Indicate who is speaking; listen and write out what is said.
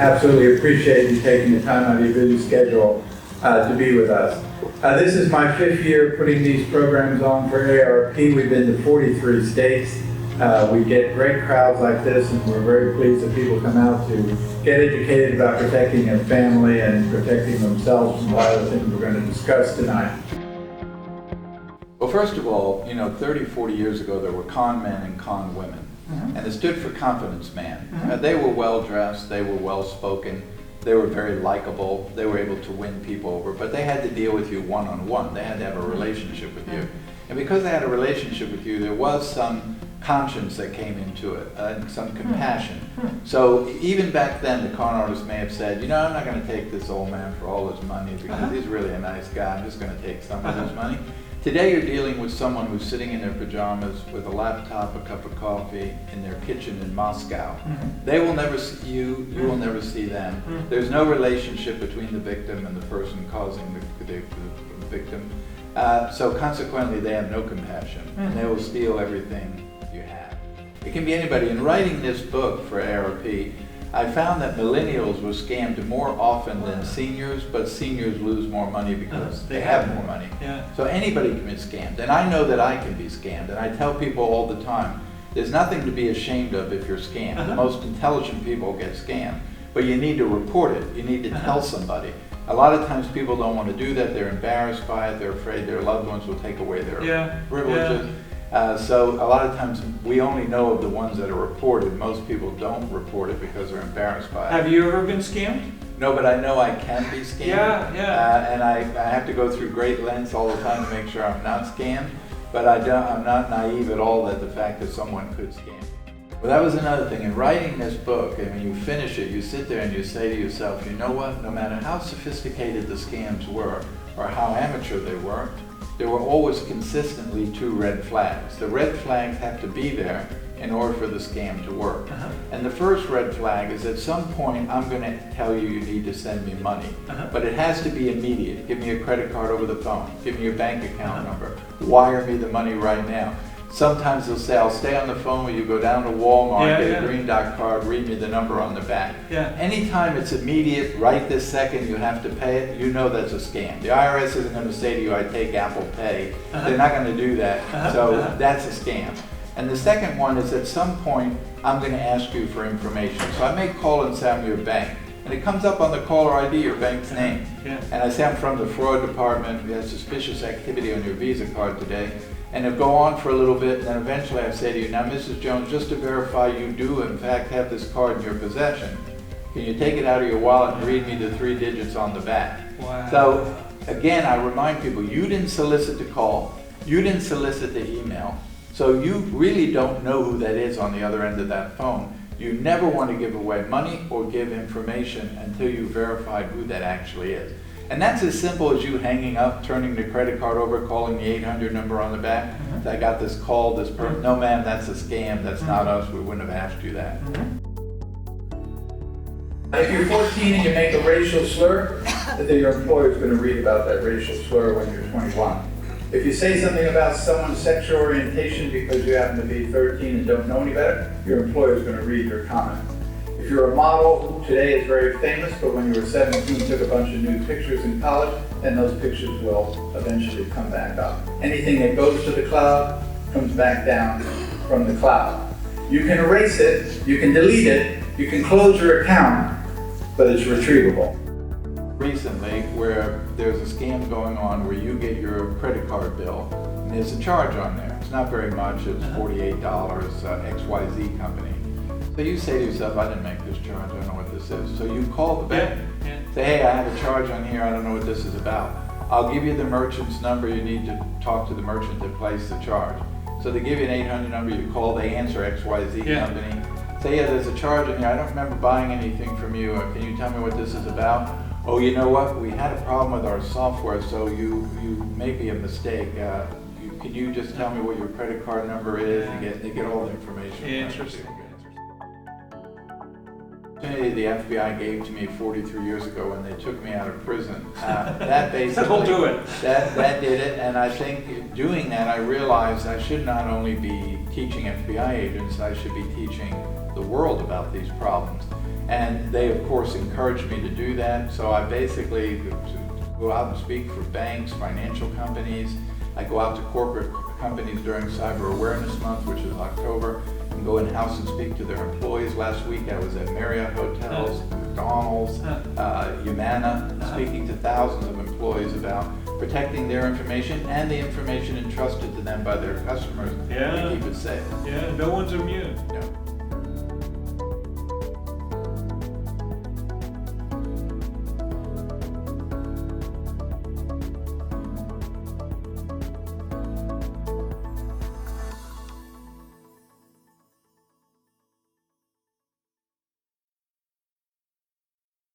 Speaker 1: absolutely appreciate you taking the time out of your busy schedule to be with us. This is my 5th year putting these programs on for AARP. We've been to 43 states. We get great crowds like this, and we're very pleased that people come out to get educated about protecting their family and protecting themselves from a lot of the things we're going to discuss tonight.
Speaker 2: Well, first of all, 30, 40 years ago, there were con men and con women. And it stood for confidence man. They were well dressed, they were well spoken, they were very likable, they were able to win people over, but they had to deal with you one-on-one. They had to have a relationship with you. And because they had a relationship with you, there was some conscience that came into it, and some compassion. So even back then, the con artist may have said, I'm not going to take this old man for all his money because he's really a nice guy, I'm just going to take some of his money. Today you're dealing with someone who's sitting in their pajamas with a laptop, a cup of coffee in their kitchen in Moscow. They will never see you, you will never see them. There's no relationship between the victim and the person causing the victim. So consequently they have no compassion, and they will steal everything you have. It can be anybody. In writing this book for AARP, I found that millennials were scammed more often than seniors, but seniors lose more money because they have more money. So anybody can be scammed, and I know that I can be scammed, and I tell people all the time, there's nothing to be ashamed of if you're scammed. The most intelligent people get scammed, but you need to report it. You need to tell somebody. A lot of times people don't want to do that. They're embarrassed by it. They're afraid their loved ones will take away their privileges. So a lot of times we only know of the ones that are reported. Most people don't report it because they're embarrassed by it.
Speaker 3: Have you ever been scammed?
Speaker 2: No, but I know I can be scammed. And I have to go through great lengths all the time to make sure I'm not scammed. But I'm not naive at all that the fact that someone could scam. Well, that was another thing. In writing this book, and when you finish it, you sit there and you say to yourself, you know what? No matter how sophisticated the scams were or how amateur they were, there were always consistently 2 red flags. The red flags have to be there in order for the scam to work. And the first red flag is at some point I'm going to tell you you need to send me money. But it has to be immediate. Give me a credit card over the phone. Give me your bank account number. Wire me the money right now. Sometimes they'll say, I'll stay on the phone when you go down to Walmart, get a Green Dot card, read me the number on the back. Anytime it's immediate, right this second, you have to pay it, you know that's a scam. The IRS isn't going to say to you, I take Apple Pay. They're not going to do that. So that's a scam. And the second one is at some point, I'm going to ask you for information. So I may call and say I'm your bank. And it comes up on the caller ID, your bank's name. And I say I'm from the fraud department. We have suspicious activity on your Visa card today. And it'll go on for a little bit, and then eventually I say to you, now Mrs. Jones, just to verify you do in fact have this card in your possession, can you take it out of your wallet and read me the 3 digits on the back? So again, I remind people, you didn't solicit the call, you didn't solicit the email, so you really don't know who that is on the other end of that phone. You never want to give away money or give information until you verified who that actually is. And that's as simple as you hanging up, turning the credit card over, calling the 800 number on the back. I got this call, this person. No ma'am, that's a scam, that's not us, we wouldn't have asked you that.
Speaker 1: If you're 14 and you make a racial slur, then your employer is going to read about that racial slur when you're 21. If you say something about someone's sexual orientation because you happen to be 13 and don't know any better, your employer is going to read your comment. If you're a model who today is very famous, but when you were 17 took a bunch of nude pictures in college, then those pictures will eventually come back up. Anything that goes to the cloud comes back down from the cloud. You can erase it, you can delete it, you can close your account, but it's retrievable.
Speaker 2: Recently, where there's a scam going on where you get your credit card bill, and there's a charge on there. It's not very much, it's $48, XYZ company. So you say to yourself, I didn't make this charge, I don't know what this is. So you call the bank, say, hey, I have a charge on here, I don't know what this is about. I'll give you the merchant's number, you need to talk to the merchant to place the charge. So they give you an 800 number, you call, they answer XYZ company. Say, yeah, there's a charge in here, I don't remember buying anything from you, can you tell me what this is about? Oh, you know what, we had a problem with our software, so you may be a mistake. Can you just tell me what your credit card number is? They get all the information.
Speaker 3: Interesting.
Speaker 2: The FBI gave to me 43 years ago when they took me out of prison. That basically
Speaker 3: That'll do it.
Speaker 2: That did it, and I think doing that, I realized I should not only be teaching FBI agents, I should be teaching the world about these problems. And they, of course, encouraged me to do that. So I basically go out and speak for banks, financial companies. I go out to corporate companies during Cyber Awareness Month, which is October, and go in-house and speak to their employees. Last week I was at Marriott Hotels, McDonald's, Humana, speaking to thousands of employees about protecting their information and the information entrusted to them by their customers to keep it safe.
Speaker 3: Yeah, no one's immune.
Speaker 2: No.